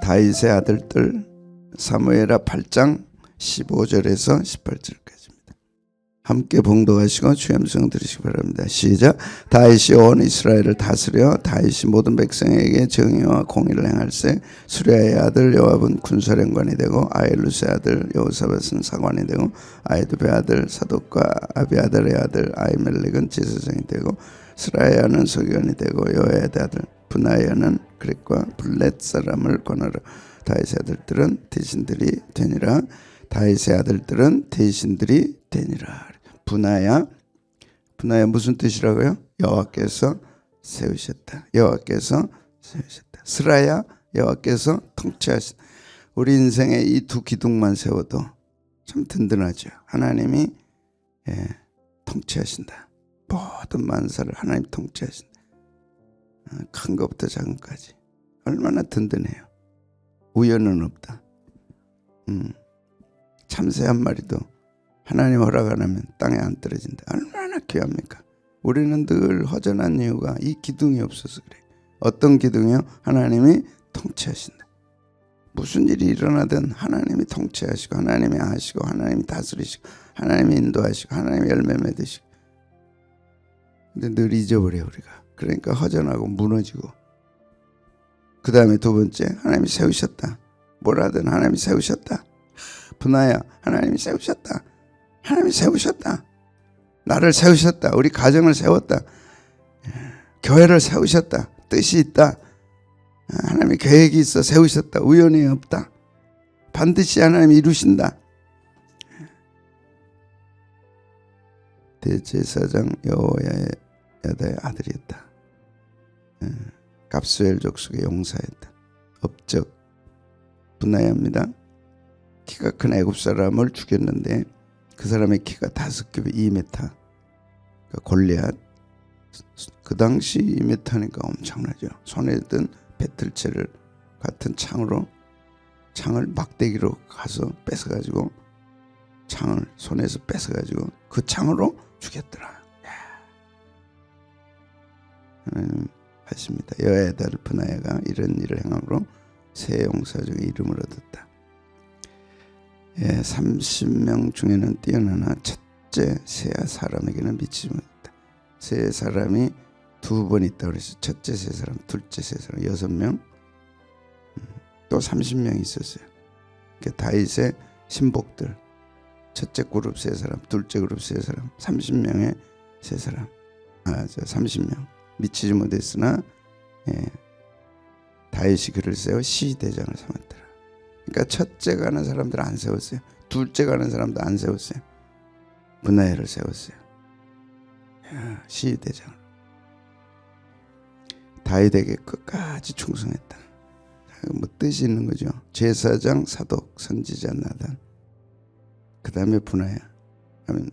다윗의 아들들 사무엘하 8장 15절에서 18절까지입니다. 함께 봉독하시고 주의 음성 들으시기 바랍니다. 시작. 다윗이 온 이스라엘을 다스려 다윗이 모든 백성에게 정의와 공의를 행할세. 수리아의 아들 요압은 군사령관이 되고 아일루스의 아들 여호사밧은 사관이 되고 아히두베의 아들 사독과 아비아달의 아들 아히멜렉은 제사장이 되고 스라야는 서기관이 되고 요야의 아들 브나야는 그렉과 블렛 사람을 권하라. 다윗의 아들들은 대신들이 되니라. 다윗의 아들들은 대신들이 되니라. 분하야 무슨 뜻이라고요? 여호와께서 세우셨다. 여호와께서 세우셨다. 스라야 여호와께서 통치하셨다. 우리 인생에 이 두 기둥만 세워도 참 든든하죠. 하나님이 통치하신다. 모든 만사를 하나님 통치하신다. 큰 것부터 작은 것까지 얼마나 든든해요. 우연은 없다. 참새 한 마리도 하나님 허락 안 하면 땅에 안 떨어진다. 얼마나 귀합니까? 우리는 늘 허전한 이유가 이 기둥이 없어서 그래. 어떤 기둥이요? 하나님이 통치하신다. 무슨 일이 일어나든 하나님이 통치하시고 하나님이 아시고 하나님이 다스리시고 하나님이 인도하시고 하나님이 열매 맺으시고. 근데 늘 잊어버려 우리가. 그러니까 허전하고 무너지고. 그 다음에 두 번째, 하나님이 세우셨다. 뭘 하든 하나님이 세우셨다. 분하야, 하나님이 세우셨다. 하나님이 세우셨다. 나를 세우셨다. 우리 가정을 세웠다. 교회를 세우셨다. 뜻이 있다. 하나님의 계획이 있어 세우셨다. 우연이 없다. 반드시 하나님이 이루신다. 대제사장 여호야다의 아들이었다. 갑수엘 족속의 용사였다. 업적 분하야입니다. 키가 큰 애굽 사람을 죽였는데 그 사람의 키가 5겹이 2m. 그러니까 골리앗. 그 당시 2m니까 엄청나죠. 손에 든 배틀채를 같은 창을 막대기로 가서 뺏어가지고 창을 손에서 뺏어가지고 그 창으로 죽였더라. 하나님 하십니다. 여호야의 아들 분하야가 이런 일을 행함으로 세 용사 중에 이름을 얻었다. 30명 중에는 뛰어나나 첫째 세 사람에게는 미치지 못했다. 세 사람이 두 번 있다고 그랬어요. 첫째 세 사람, 둘째 세 사람, 6명, 또 30명이 있었어요. 그러니까 다윗의 신복들, 첫째 그룹 세 사람, 둘째 그룹 세 사람, 30명의 세 사람, 30명 미치지 못했으나 다윗이 그를 세워 시대장을 삼았더라. 그러니까 첫째 가는 사람들 안 세웠어요. 둘째 가는 사람도 안 세웠어요. 분하야를 세웠어요. 시대장. 다윗에게 끝까지 충성했다. 뭐 뜻이 있는 거죠. 제사장 사독 선지자 나단. 그 다음에 분하야.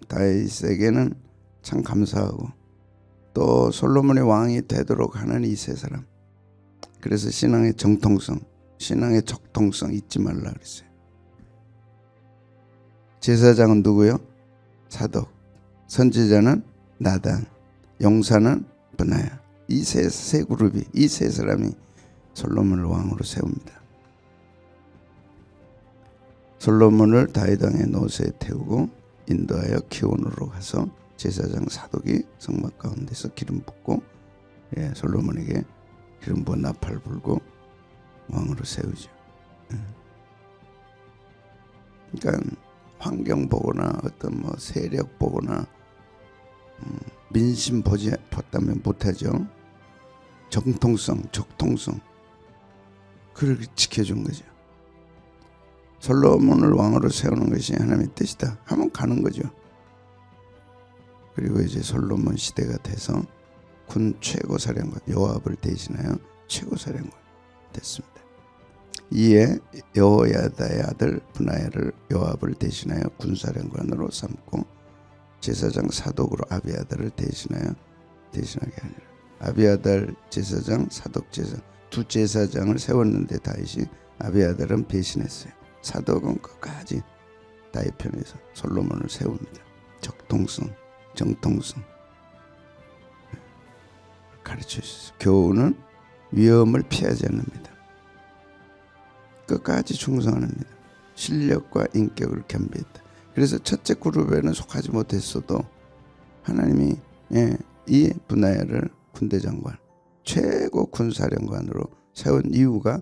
다윗에게는 참 감사하고 또 솔로몬의 왕이 되도록 하는 이 세 사람. 그래서 신앙의 정통성, 신앙의 적통성 잊지 말라 그랬어요. 제사장은 누구요? 사독. 선지자는 나단. 용사는 분하야. 이 세 그룹이, 이 세 사람이 솔로몬을 왕으로 세웁니다. 솔로몬을 다윗 왕의 노새에 태우고 인도하여 기온으로 가서 제사장 사독이 성막 가운데서 기름 붓고 솔로몬에게 기름 부어 나팔 불고 왕으로 세우죠. 그러니까 환경 보거나 어떤 뭐 세력 보거나 민심 봤다면 못하죠. 정통성, 적통성 그를 지켜준 거죠. 솔로몬을 왕으로 세우는 것이 하나님의 뜻이다 하면 가는 거죠. 그리고 이제 솔로몬 시대가 돼서 군 최고사령관 요압을 대신하여 최고사령관 됐습니다. 이에 여호야다의 아들 분하야를 요압을 대신하여 군사령관으로 삼고 제사장 사독으로 아비아달을 대신하게 하니라. 아비아달 제사장, 사독 제사장 두 제사장을 세웠는데 다윗이 아비아달은 배신했어요. 사독은 끝까지 다윗 편에서 솔로몬을 세웁니다. 적통성, 정통성 가르쳐 주셨어요. 교훈은 위험을 피하지 않습니다. 끝까지 충성합니다. 실력과 인격을 겸비했다. 그래서 첫째 그룹에는 속하지 못했어도 하나님이 이 분하야를 군대장관, 최고 군사령관으로 세운 이유가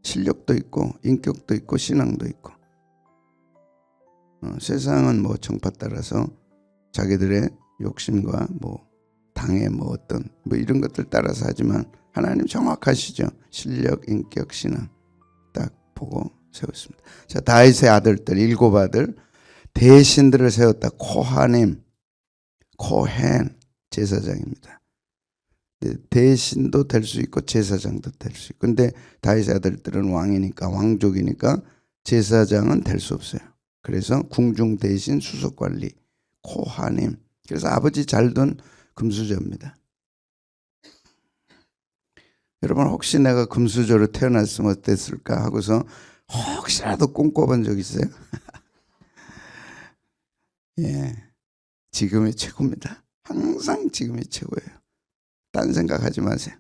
실력도 있고 인격도 있고 신앙도 있고. 세상은 뭐 정파 따라서 자기들의 욕심과 뭐 당의 뭐 어떤 뭐 이런 것들 따라서 하지만 하나님 정확하시죠. 실력, 인격, 신앙 딱 보고 세웠습니다. 자, 다윗의 아들들 7 아들 대신들을 세웠다. 코하님, 코헨 제사장입니다. 대신도 될 수 있고 제사장도 될 수 있고. 근데 다윗의 아들들은 왕이니까 왕족이니까 제사장은 될 수 없어요. 그래서 궁중 대신 수석관리 코하님. 그래서 아버지 잘 둔 금수저입니다. 여러분 혹시 내가 금수저로 태어났으면 어땠을까 하고서 혹시라도 꿈꿔본 적 있어요? 예, 지금이 최고입니다. 항상 지금이 최고예요. 딴 생각하지 마세요.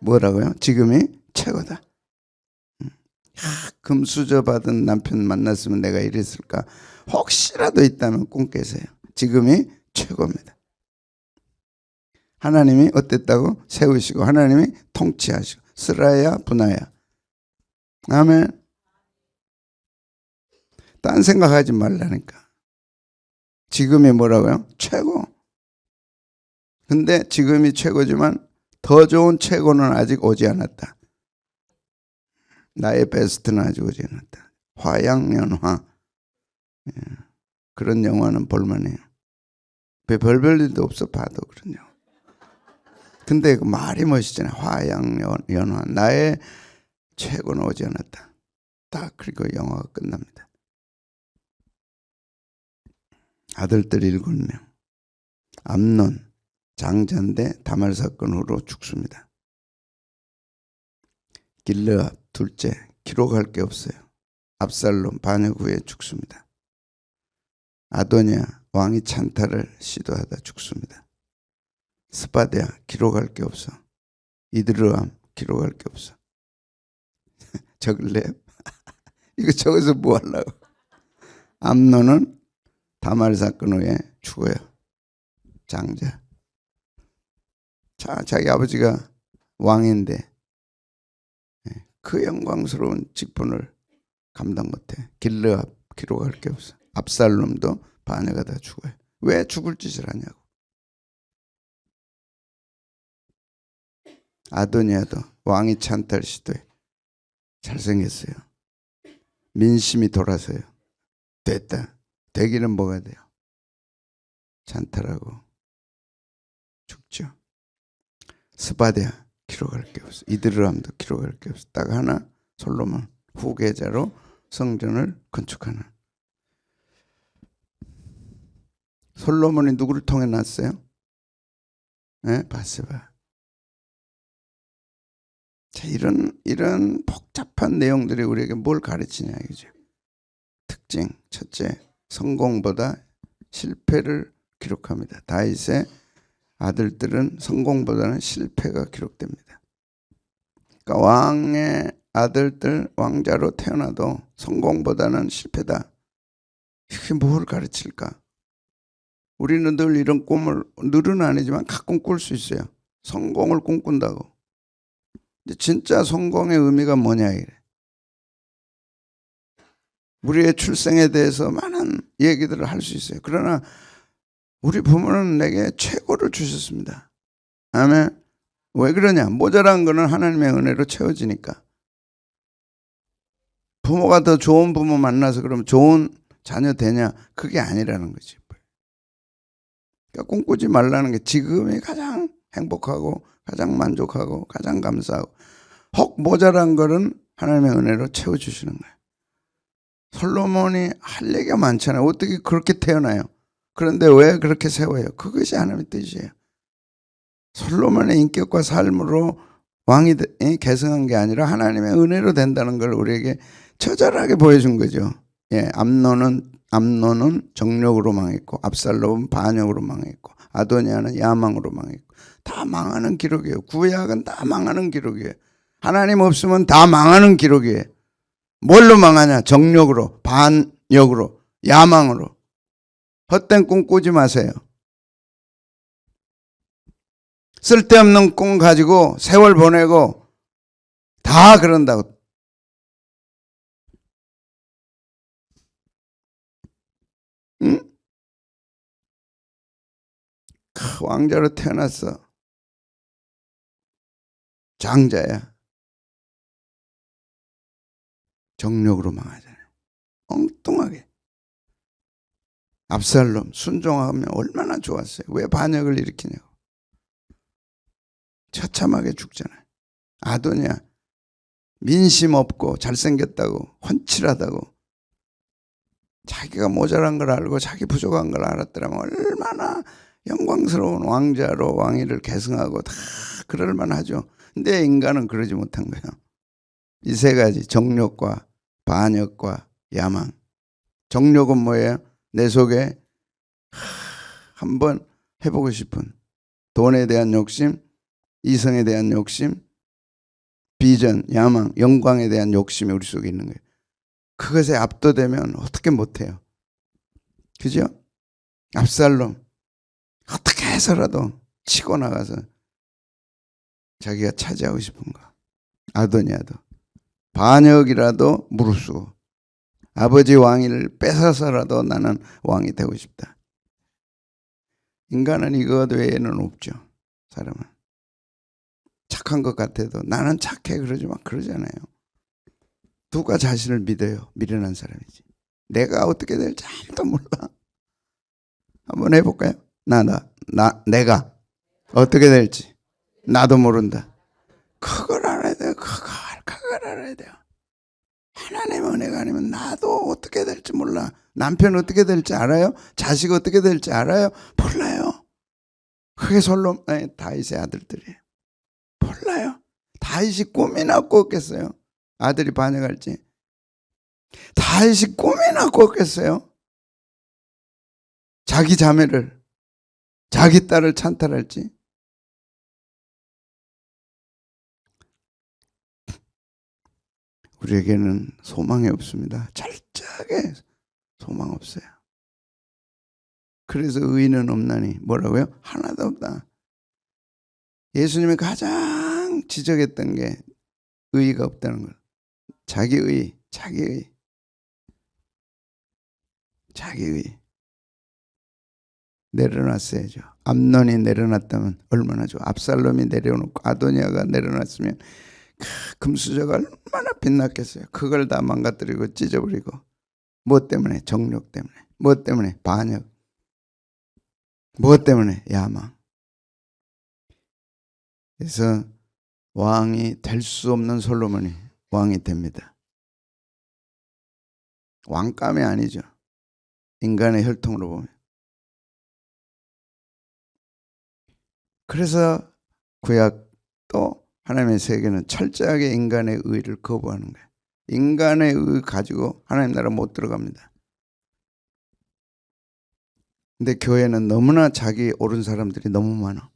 뭐라고요? 지금이 최고다. 금수저 받은 남편 만났으면 내가 이랬을까? 혹시라도 있다면 꿈 깨세요. 지금이 최고입니다. 하나님이 어땠다고? 세우시고 하나님이 통치하시고 스라야 분하야. 아멘. 딴 생각하지 말라니까. 지금이 뭐라고요? 최고. 근데 지금이 최고지만 더 좋은 최고는 아직 오지 않았다. 나의 베스트는 아직 오지 않았다. 화양연화. 그런 영화는 볼만해요. 별별 일도 없어 봐도 그런 영화. 근데 그 말이 멋있잖아요. 화양연화. 나의 최고는 오지 않았다. 딱 그리고 영화가 끝납니다. 아들들 7명. 암논 장자인데 다말 사건 후로 죽습니다. 길르압 둘째 기록할 게 없어요. 압살롬 반역 후에 죽습니다. 아도니아 왕이 찬탈을 시도하다 죽습니다. 스바랴 기록할 게 없어. 이드르암 기록할 게 없어. 적을래요? 이거 적어서 뭐 하려고. 암논은 다말 사건 후에 죽어요. 장자. 자, 자기 아버지가 왕인데 그 영광스러운 직분을 감당 못해. 길르압 기록할 게 없어. 압살롬도 반역하다 죽어요. 왜 죽을 짓을 하냐고. 아도니아도 왕이 찬탈 시도해. 잘생겼어요. 민심이 돌아서요. 됐다. 되기는 뭐가 돼요? 찬탈하고 죽죠. 스바랴 기록할 게 없어. 이드르암도 기록할 게 없어. 딱 하나 솔로몬 후계자로 성전을 건축하는. 솔로몬이 누구를 통해 났어요? 네? 바세바. 자, 이런 복잡한 내용들이 우리에게 뭘 가르치냐 이거죠. 특징 첫째, 성공보다 실패를 기록합니다. 다윗의 아들들은 성공보다는 실패가 기록됩니다. 그러니까 왕의 아들들 왕자로 태어나도 성공보다는 실패다. 이게 뭘 가르칠까? 우리는 늘 이런 꿈을, 늘은 아니지만 가끔 꿀 수 있어요. 성공을 꿈꾼다고. 진짜 성공의 의미가 뭐냐 이래. 우리의 출생에 대해서 많은 얘기들을 할 수 있어요. 그러나 우리 부모는 내게 최고를 주셨습니다. 아멘. 왜 그러냐? 모자란 거는 하나님의 은혜로 채워지니까. 부모가 더 좋은 부모 만나서 그러면 좋은 자녀 되냐? 그게 아니라는 거지. 그러니까 꿈꾸지 말라는 게 지금이 가장 행복하고 가장 만족하고 가장 감사하고 혹 모자란 거는 하나님의 은혜로 채워주시는 거예요. 솔로몬이 할 얘기가 많잖아요. 어떻게 그렇게 태어나요? 그런데 왜 그렇게 세워요? 그것이 하나님의 뜻이에요. 솔로몬의 인격과 삶으로 왕이 계승한 게 아니라 하나님의 은혜로 된다는 걸 우리에게 처절하게 보여준 거죠. 예, 암논은 정력으로 망했고 압살롬은 반역으로 망했고 아도니아는 야망으로 망했고 다 망하는 기록이에요. 구약은 다 망하는 기록이에요. 하나님 없으면 다 망하는 기록이에요. 뭘로 망하냐? 정욕으로, 반역으로, 야망으로. 헛된 꿈 꾸지 마세요. 쓸데없는 꿈 가지고 세월 보내고 다 그런다고. 응? 왕자로 태어났어. 장자야. 정력으로 망하잖아요. 엉뚱하게. 압살롬 순종하면 얼마나 좋았어요. 왜 반역을 일으키냐고. 처참하게 죽잖아요. 아도니아 민심 없고 잘생겼다고, 훤칠하다고, 자기가 모자란 걸 알고 자기 부족한 걸 알았더라면 얼마나 영광스러운 왕자로 왕위를 계승하고 다 그럴 만하죠. 근데 인간은 그러지 못한 거예요. 이 세 가지, 정욕과 반역과 야망. 정욕은 뭐예요? 내 속에 한번 해보고 싶은 돈에 대한 욕심, 이성에 대한 욕심, 비전, 야망, 영광에 대한 욕심이 우리 속에 있는 거예요. 그것에 압도되면 어떻게 못해요. 그죠? 압살롬 어떻게 해서라도 치고 나가서 자기가 차지하고 싶은 거. 아도니아도 반역이라도 무릅쓰고 아버지 왕위를 뺏어서라도 나는 왕이 되고 싶다. 인간은 이것 외에는 없죠. 사람은 착한 것 같아도 나는 착해 그러지 마 그러잖아요. 누가 자신을 믿어요? 미련한 사람이지. 내가 어떻게 될지 아무도 몰라. 한번 해볼까요? 내가 어떻게 될지 나도 모른다. 그걸 알아야 돼요. 그걸 알아야 돼요. 하나님의 은혜가 아니면 나도 어떻게 될지 몰라. 남편 어떻게 될지 알아요? 자식 어떻게 될지 알아요? 몰라요. 그게 다윗의 아들들이에요. 몰라요. 다윗이 꿈이나 꿨겠어요. 아들이 반역할지. 다윗이 꿈이나 꿨겠어요. 자기 자매를, 자기 딸을 찬탈할지. 우리에게는 소망이 없습니다. 철저하게 소망 없어요. 그래서 의인은 없나니 뭐라고요? 하나도 없다. 예수님이 가장 지적했던 게 의의가 없다는 걸. 자기의. 내려놨어야죠. 암논이 내려놨다면 얼마나 좋아. 압살롬이 내려놓고 아도니아가 내려놨으면 금수저가 얼마나 빛났겠어요. 그걸 다 망가뜨리고 찢어버리고. 무엇 때문에? 정욕 때문에. 무엇 때문에? 반역. 무엇 때문에? 야망. 그래서 왕이 될 수 없는 솔로몬이 왕이 됩니다. 왕감이 아니죠. 인간의 혈통으로 보면. 그래서 구약도 하나님의 세계는 철저하게 인간의 의를 거부하는 거예요. 인간의 의 가지고 하나님 나라 못 들어갑니다. 근데 교회는 너무나 자기 옳은 사람들이 너무 많아.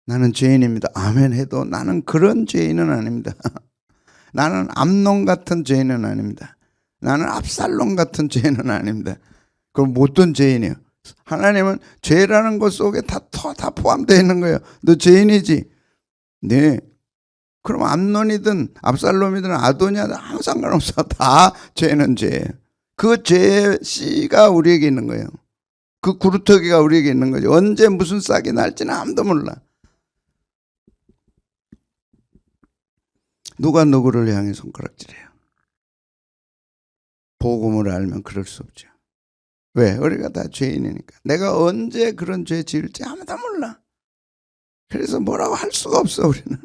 나는 죄인입니다. 아멘 해도 나는 그런 죄인은 아닙니다. 나는 암논 같은 죄인은 아닙니다. 나는 압살롬 같은 죄인은 아닙니다. 그럼 어떤 죄인이에요? 하나님은 죄라는 것 속에 다 포함되어 있는 거예요. 너 죄인이지? 네. 그럼 암논이든 압살롬이든 아도니아든 아무 상관없어. 다 죄는 죄예요. 그 죄의 씨가 우리에게 있는 거예요. 그 구루터기가 우리에게 있는 거죠. 언제 무슨 싹이 날지는 아무도 몰라. 누가 누구를 향해 손가락질해요? 복음을 알면 그럴 수 없죠. 왜? 우리가 다 죄인이니까. 내가 언제 그런 죄 지을지 아무도 몰라. 그래서 뭐라고 할 수가 없어 우리는.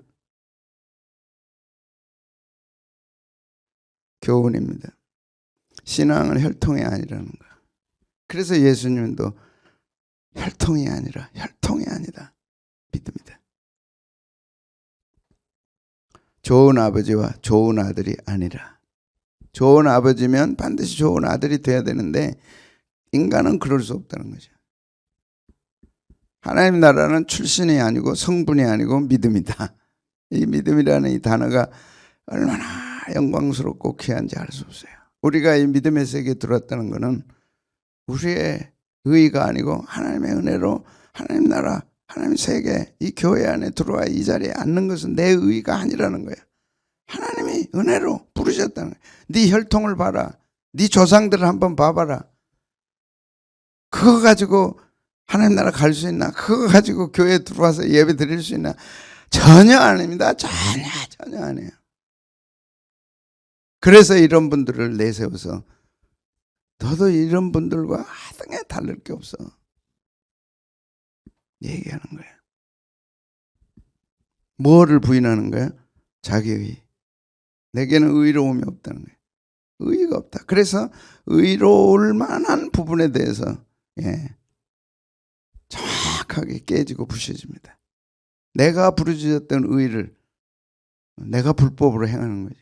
교훈입니다. 신앙은 혈통이 아니라는 거야. 그래서 예수님도 혈통이 아니라 혈통이 아니다 믿습니다. 좋은 아버지와 좋은 아들이 아니라. 좋은 아버지면 반드시 좋은 아들이 돼야 되는데 인간은 그럴 수 없다는 거죠. 하나님 나라는 출신이 아니고 성분이 아니고 믿음이다. 이 믿음이라는 이 단어가 얼마나 영광스럽고 귀한지 알 수 없어요. 우리가 이 믿음의 세계에 들어왔다는 것은 우리의 의의가 아니고 하나님의 은혜로 하나님 나라, 하나님 세계, 이 교회 안에 들어와 이 자리에 앉는 것은 내 의의가 아니라는 거예요. 하나님이 은혜로 부르셨다는 거예요. 네 혈통을 봐라. 네 조상들을 한번 봐봐라. 그거 가지고 하나님 나라 갈 수 있나? 그거 가지고 교회에 들어와서 예배 드릴 수 있나? 전혀 아닙니다. 전혀 아니에요. 그래서 이런 분들을 내세워서 너도 이런 분들과 하등에 다를 게 없어 얘기하는 거예요. 뭐를 부인하는 거예요? 자기의. 내게는 의로움이 없다는 거예요. 의의가 없다. 그래서 의로울 만한 부분에 대해서 정확하게 깨지고 부셔집니다. 내가 부르짖었던 의의를 내가 불법으로 행하는 거죠.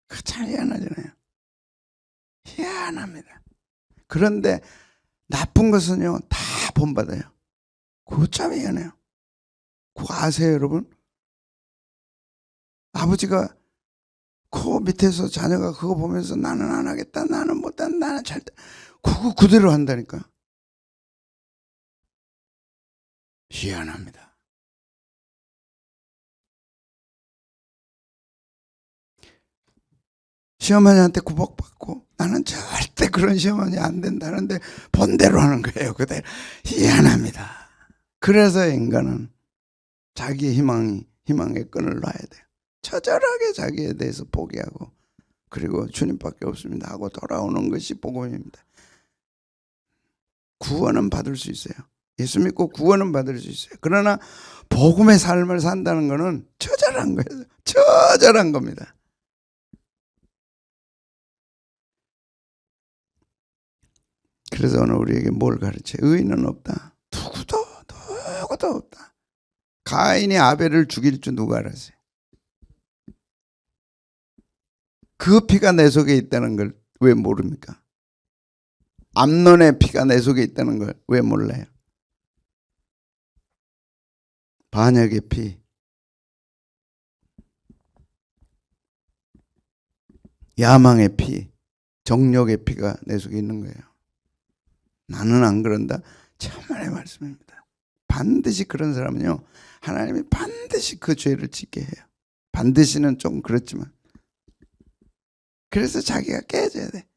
그 참 희한하잖아요. 희한합니다. 그런데 나쁜 것은요 다 본받아요. 그거 참 희한해요. 그거 아세요 여러분? 아버지가 그 밑에서 자녀가 그거 보면서 나는 안 하겠다, 나는 못한다, 나는 절대, 그거 그대로 한다니까. 희한합니다. 시어머니한테 구박받고 나는 절대 그런 시어머니 안 된다는데 본대로 하는 거예요. 그대로. 희한합니다. 그래서 인간은 자기 희망의 끈을 놔야 돼요. 처절하게 자기에 대해서 포기하고 그리고 주님밖에 없습니다 하고 돌아오는 것이 복음입니다. 구원은 받을 수 있어요. 예수 믿고 구원은 받을 수 있어요. 그러나 복음의 삶을 산다는 것은 처절한 거예요. 처절한 겁니다. 그래서 오늘 우리에게 뭘 가르쳐요? 의인은 없다. 누구도 없다. 가인이 아벨을 죽일 줄 누가 알았어요? 그 피가 내 속에 있다는 걸 왜 모릅니까? 암논의 피가 내 속에 있다는 걸 왜 몰라요? 반역의 피, 야망의 피, 정욕의 피가 내 속에 있는 거예요. 나는 안 그런다? 참만의 말씀입니다. 반드시 그런 사람은요 하나님이 반드시 그 죄를 짓게 해요. 반드시는 좀 그렇지만 그래서 자기가 깨져야 돼.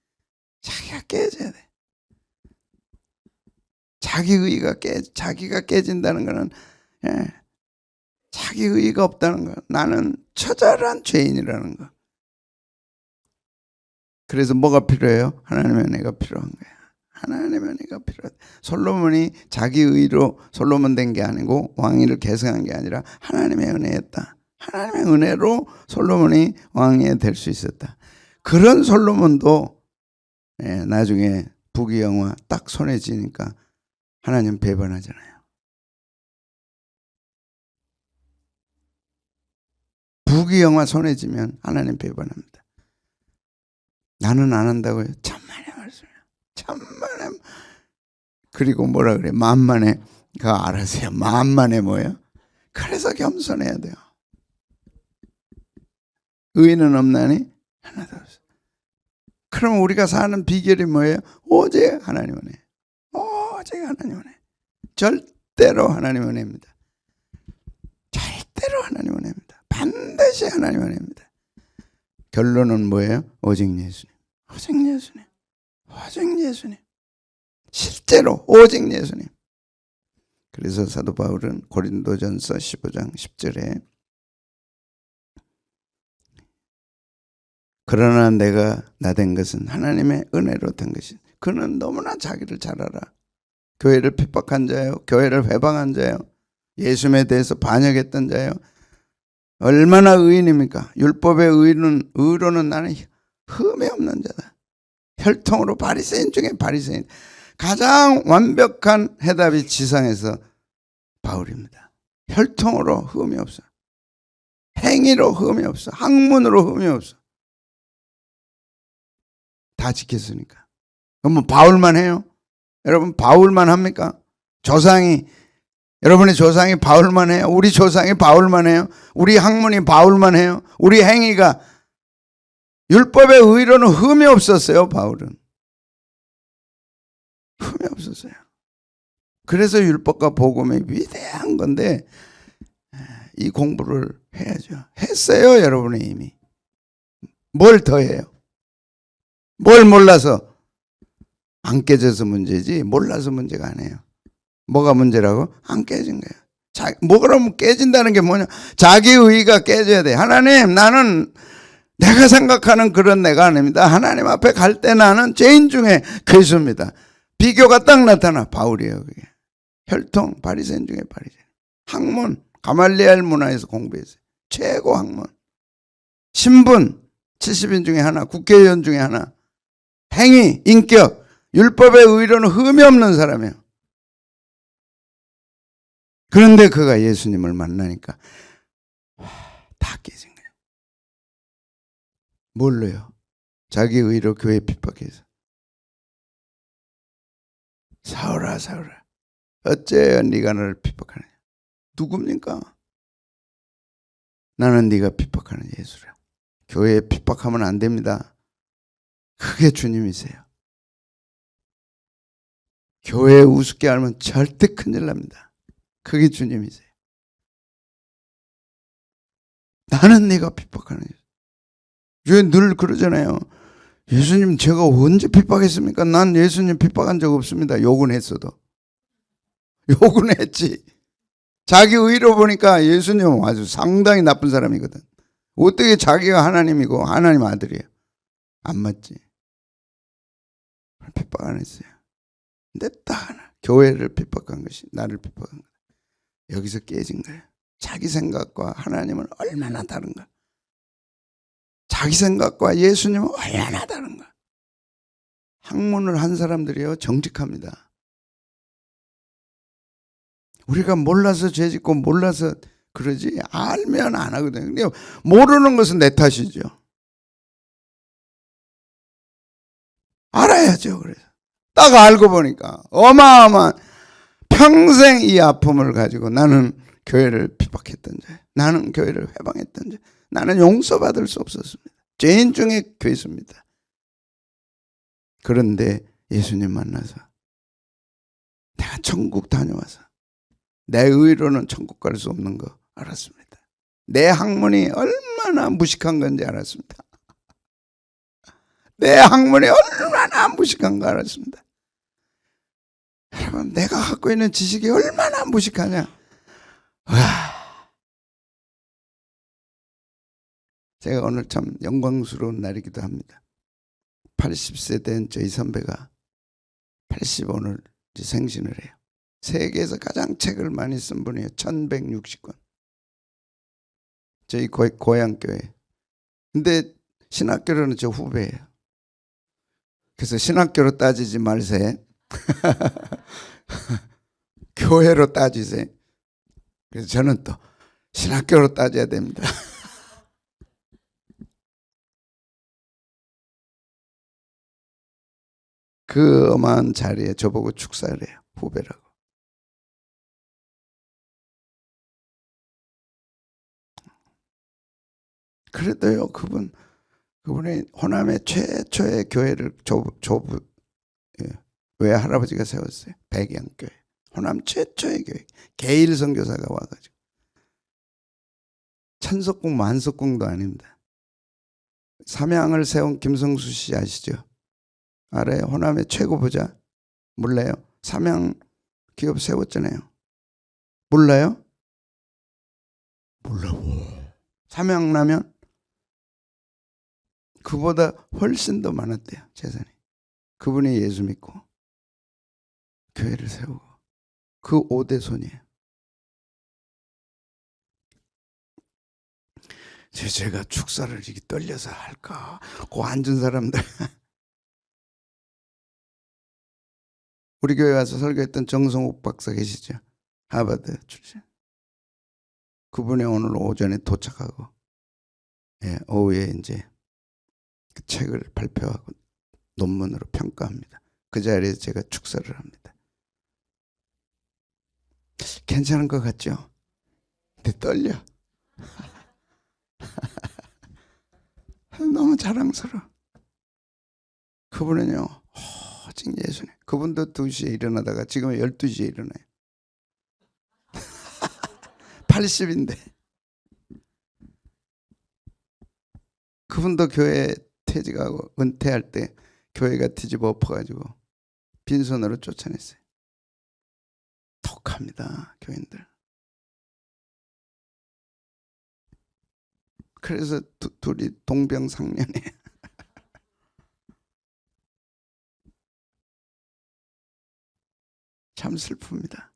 자기가 깨져야 돼. 자기가 깨진다는 거는 자기 의의가 없다는 거. 나는 처절한 죄인이라는 거. 그래서 뭐가 필요해요? 하나님의 은혜가 필요한 거야. 하나님의 은혜가 필요하다. 솔로몬이 자기 의로 솔로몬 된 게 아니고 왕위를 계승한 게 아니라 하나님의 은혜였다. 하나님의 은혜로 솔로몬이 왕이 될 수 있었다. 그런 솔로몬도 나중에 부귀영화 딱 손에 쥐니까 하나님 배반하잖아요. 부귀영화 손에 쥐면 하나님 배반합니다. 나는 안 한다고요? 천만의 말씀이에요. 천만의. 그리고 뭐라 그래? 만만의. 그거 알아서요. 만만의 뭐예요? 그래서 겸손해야 돼요. 의인은 없나니? 하나도 없어. 그럼 우리가 사는 비결이 뭐예요? 오직 하나님 은혜. 오직 하나님 은혜. 절대로 하나님 은혜입니다. 절대로 하나님 은혜입니다. 반드시 하나님 은혜입니다. 결론은 뭐예요? 오직 예수님. 오직 예수님. 오직 예수님. 실제로 오직 예수님. 그래서 사도 바울은 고린도전서 15장 10절에 그러나 내가 나된 것은 하나님의 은혜로 된 것이. 그는 너무나 자기를 잘 알아. 교회를 핍박한 자요, 교회를 회방한 자요, 예수님에 대해서 반역했던 자요. 얼마나 의인입니까? 율법의 의로는 나는 흠이 없는 자다. 혈통으로 바리새인 중에 바리새인. 가장 완벽한 해답이 지상에서 바울입니다. 혈통으로 흠이 없어. 행위로 흠이 없어. 학문으로 흠이 없어. 다 지켰으니까. 그럼 뭐 바울만 해요? 여러분 바울만 합니까? 조상이 여러분의 조상이 바울만 해요? 우리 조상이 바울만 해요? 우리 학문이 바울만 해요? 우리 행위가 율법의 의로는 흠이 없었어요. 바울은 흠이 없었어요. 그래서 율법과 복음이 위대한 건데 이 공부를 해야죠. 했어요. 여러분이 이미. 뭘 더 해요? 뭘 몰라서 안 깨져서 문제지 몰라서 문제가 아니에요. 뭐가 문제라고? 안 깨진 거예요. 뭐 그러면 깨진다는 게 뭐냐? 자기 의의가 깨져야 돼. 하나님, 나는 내가 생각하는 그런 내가 아닙니다. 하나님 앞에 갈 때 나는 죄인 중에 괴수입니다. 비교가 딱 나타나. 바울이에요. 그게. 혈통, 바리새인 중에 바리새인. 학문, 가말리엘 문화에서 공부했어요. 최고 학문. 신분, 70인 중에 하나, 국회의원 중에 하나. 행위, 인격, 율법의 의로는 흠이 없는 사람이에요. 그런데 그가 예수님을 만나니까 다 깨진 거예요. 뭘로요? 자기 의로 교회 핍박해서. 사울아 사울아 어째 네가 나를 핍박하느냐. 누굽니까? 나는 네가 핍박하는 예수라. 교회에 핍박하면 안 됩니다. 그게 주님이세요. 교회에 우습게 하면 절대 큰일 납니다. 그게 주님이세요. 나는 네가 핍박하는 예수. 늘 그러잖아요. 예수님 제가 언제 핍박했습니까? 난 예수님 핍박한 적 없습니다. 욕은 했어도. 욕은 했지. 자기 의로 보니까 예수님은 아주 상당히 나쁜 사람이거든. 어떻게 자기가 하나님이고 하나님 아들이에요. 안 맞지. 핍박 안 했어요. 근데 딱 하나 교회를 핍박한 것이 나를 핍박한 거야. 여기서 깨진 거예요. 자기 생각과 하나님은 얼마나 다른가. 자기 생각과 예수님은 얼마나 다른가. 학문을 한 사람들이요 정직합니다. 우리가 몰라서 죄짓고 몰라서 그러지 알면 안 하거든요. 근데 모르는 것은 내 탓이죠. 알아야죠. 그래서 딱 알고 보니까 어마어마한 평생 이 아픔을 가지고 나는 교회를 핍박했던 죄, 나는 교회를 회방했던 죄, 나는 용서받을 수 없었습니다. 죄인 중에 괴수입니다. 그런데 예수님 만나서 내가 천국 다녀와서 내 의로는 천국 갈 수 없는 거 알았습니다. 내 학문이 얼마나 무식한 건지 알았습니다. 내 학문이 얼마나 무식한 거 알았습니다. 여러분 내가 갖고 있는 지식이 얼마나 무식하냐. 와. 제가 오늘 참 영광스러운 날이기도 합니다. 80세 된 저희 선배가 80 오늘 생신을 해요. 세계에서 가장 책을 많이 쓴 분이에요. 1160권. 저희 고향교회. 근데 신학교로는 저 후배예요. 그래서 신학교로 따지지 말세. 교회로 따지세요. 그래서 저는 또 신학교로 따져야 됩니다. 그 엄한 자리에 저보고 축사를 해요. 후배라고. 그래도요 그분이 호남의 최초의 교회를 외할아버지가 세웠어요. 백양교회. 호남 최초의 교회. 개일 선교사가 와가지고. 천석궁 만석궁도 아닙니다. 삼양을 세운 김성수 씨 아시죠? 알아요? 호남의 최고 부자. 몰라요? 삼양 기업 세웠잖아요. 몰라요? 몰라. 삼양라면 그보다 훨씬 더 많았대요. 재산이. 그분이 예수 믿고 교회를 세우고 그 5대 손이에요. 제가 축사를 이렇게 떨려서 할까? 그 앉은 사람들. 우리 교회 와서 설교했던 정성욱 박사 계시죠? 하버드 출신. 그분이 오늘 오전에 도착하고 오후에 이제 그 책을 발표하고 논문으로 평가합니다. 그 자리에서 제가 축사를 합니다. 괜찮은 것 같죠? 근데 떨려. 너무 자랑스러워. 그분은요, 오직 예수님. 그분도 2시에 일어나다가 지금 12시에 일어나요. 80인데. 그분도 교회 퇴직하고 은퇴할 때 교회가 뒤집어 엎어가지고 빈손으로 쫓아냈어요. 독합니다, 교인들. 그래서 둘이 동병상련이에요. 참 슬픕니다.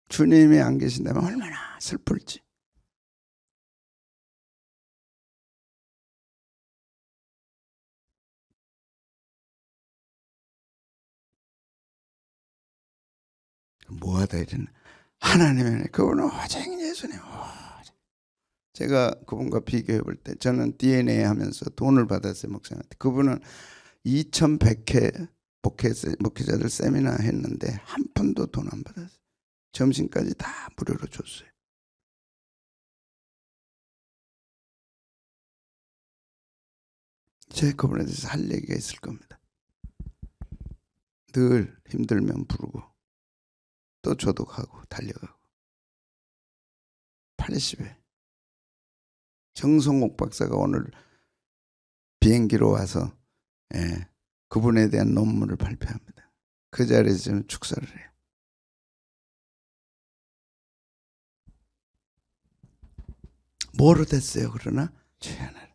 주님이 안 계신다면 얼마나 슬플지. 뭐하다 이러는 하나님의 그분은 오직 예수님. 제가 그분과 비교해 볼 때 저는 DNA 하면서 돈을 받았어요, 목사님한테. 그분은 2100회 목회자들 세미나 했는데 한 푼도 돈 안 받았어요. 점심까지 다 무료로 줬어요. 제 그분에 대해서 할 얘기가 있을 겁니다. 늘 힘들면 부르고 또 조독하고 달려가고. 80회 정성옥 박사가 오늘 비행기로 와서 그분에 대한 논문을 발표합니다. 그 자리에서 저는 축사를 해요. 뭐로 됐어요? 그러나 죄하나라.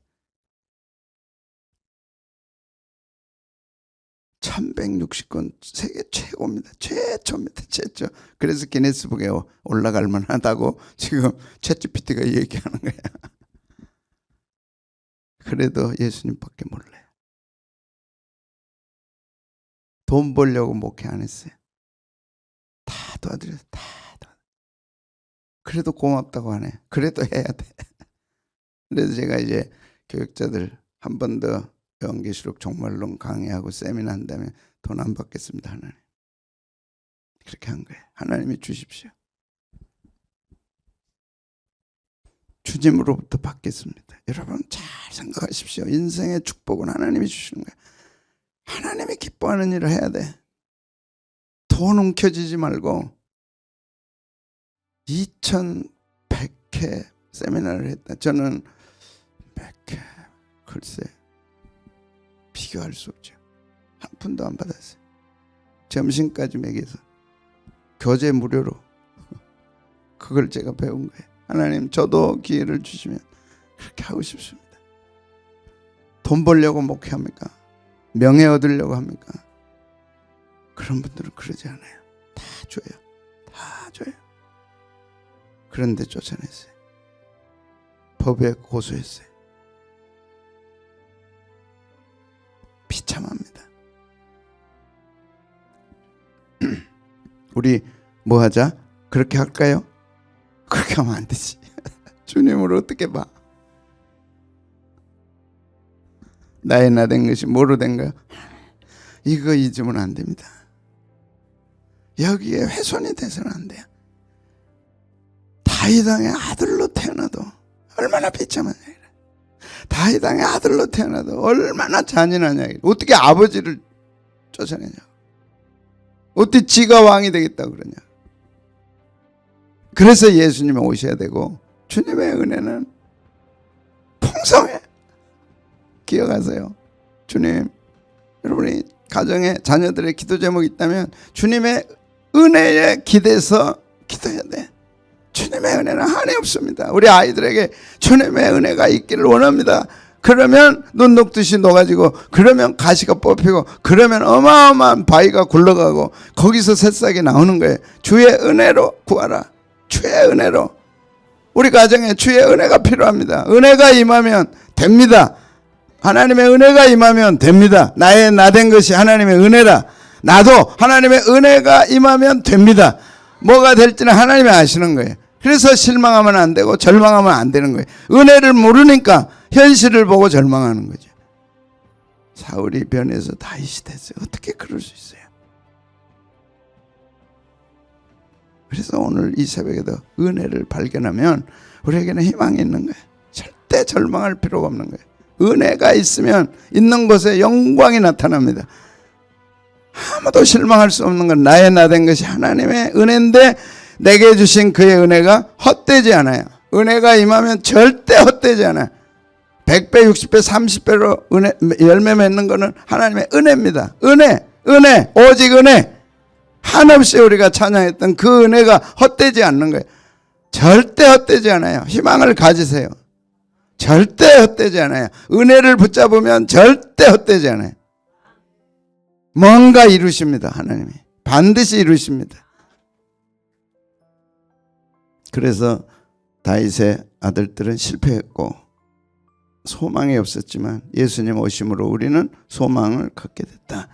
1160권 세계 최고입니다. 최초입니다. 최초. 그래서 기네스북에 올라갈 만하다고 지금 챗GPT가 얘기하는 거야. 그래도 예수님밖에 몰라요. 돈 벌려고 목회 안 했어요. 다 도와드려요. 다. 그래도 고맙다고 하네. 그래도 해야 돼. 그래서 제가 이제 교육자들 한 번 더 요한계시록 종말론 강의하고 세미나 한다면 돈 안 받겠습니다, 하나님. 그렇게 한 거예요. 하나님이 주십시오. 주님으로부터 받겠습니다. 여러분 잘 생각하십시오. 인생의 축복은 하나님이 주시는 거예요. 하나님이 기뻐하는 일을 해야 돼. 돈 움켜쥐지 말고 2100회 세미나를 했다. 저는 100회 글쎄 비교할 수 없죠. 한 푼도 안 받았어요. 점심까지 먹여서 교재 무료로 그걸 제가 배운 거예요. 하나님 저도 기회를 주시면 그렇게 하고 싶습니다. 돈 벌려고 목회합니까? 명예 얻으려고 합니까? 그런 분들은 그러지 않아요. 다 줘요. 다 줘요. 그런데 쫓아냈어요. 법에 고소했어요. 비참합니다. 우리 뭐 하자? 그렇게 할까요? 그렇게 하면 안 되지. 주님을 어떻게 봐? 나의 나 된 것이 뭐로 된가요? 이거 잊으면 안 됩니다. 여기에 훼손이 돼서는 안 돼요. 다윗 왕의 아들로 태어나도 얼마나 비참하냐. 다윗 왕의 아들로 태어나도 얼마나 잔인하냐. 어떻게 아버지를 쫓아내냐. 어떻게 지가 왕이 되겠다고 그러냐. 그래서 예수님이 오셔야 되고 주님의 은혜는 풍성해. 기억하세요. 주님, 여러분이 가정에 자녀들의 기도 제목이 있다면 주님의 은혜에 기대서 기도해야 돼. 주님의 은혜는 한이 없습니다. 우리 아이들에게 주님의 은혜가 있기를 원합니다. 그러면 눈 녹듯이 녹아지고, 그러면 가시가 뽑히고, 그러면 어마어마한 바위가 굴러가고 거기서 새싹이 나오는 거예요. 주의 은혜로 구하라. 주의 은혜로. 우리 가정에 주의 은혜가 필요합니다. 은혜가 임하면 됩니다. 하나님의 은혜가 임하면 됩니다. 나의 나 된 것이 하나님의 은혜라. 나도 하나님의 은혜가 임하면 됩니다. 뭐가 될지는 하나님이 아시는 거예요. 그래서 실망하면 안 되고 절망하면 안 되는 거예요. 은혜를 모르니까 현실을 보고 절망하는 거죠. 사울이 변해서 다윗이 됐어요. 어떻게 그럴 수 있어요? 그래서 오늘 이 새벽에도 은혜를 발견하면 우리에게는 희망이 있는 거예요. 절대 절망할 필요가 없는 거예요. 은혜가 있으면 있는 곳에 영광이 나타납니다. 아무도 실망할 수 없는 건 나의 나 된 것이 하나님의 은혜인데 내게 주신 그의 은혜가 헛되지 않아요. 은혜가 임하면 절대 헛되지 않아요. 100배, 60배, 30배로 은혜, 열매 맺는 것은 하나님의 은혜입니다. 은혜, 오직 은혜. 한없이 우리가 찬양했던 그 은혜가 헛되지 않는 거예요. 절대 헛되지 않아요. 희망을 가지세요. 절대 헛되지 않아요. 은혜를 붙잡으면 절대 헛되지 않아요. 뭔가 이루십니다. 하나님이 반드시 이루십니다. 그래서 다윗의 아들들은 실패했고 소망이 없었지만 예수님 오심으로 우리는 소망을 갖게 됐다.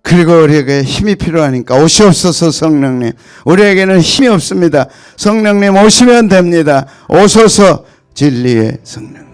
그리고 우리에게 힘이 필요하니까 오시옵소서 성령님. 우리에게는 힘이 없습니다. 성령님 오시면 됩니다. 오소서 진리의 성령님.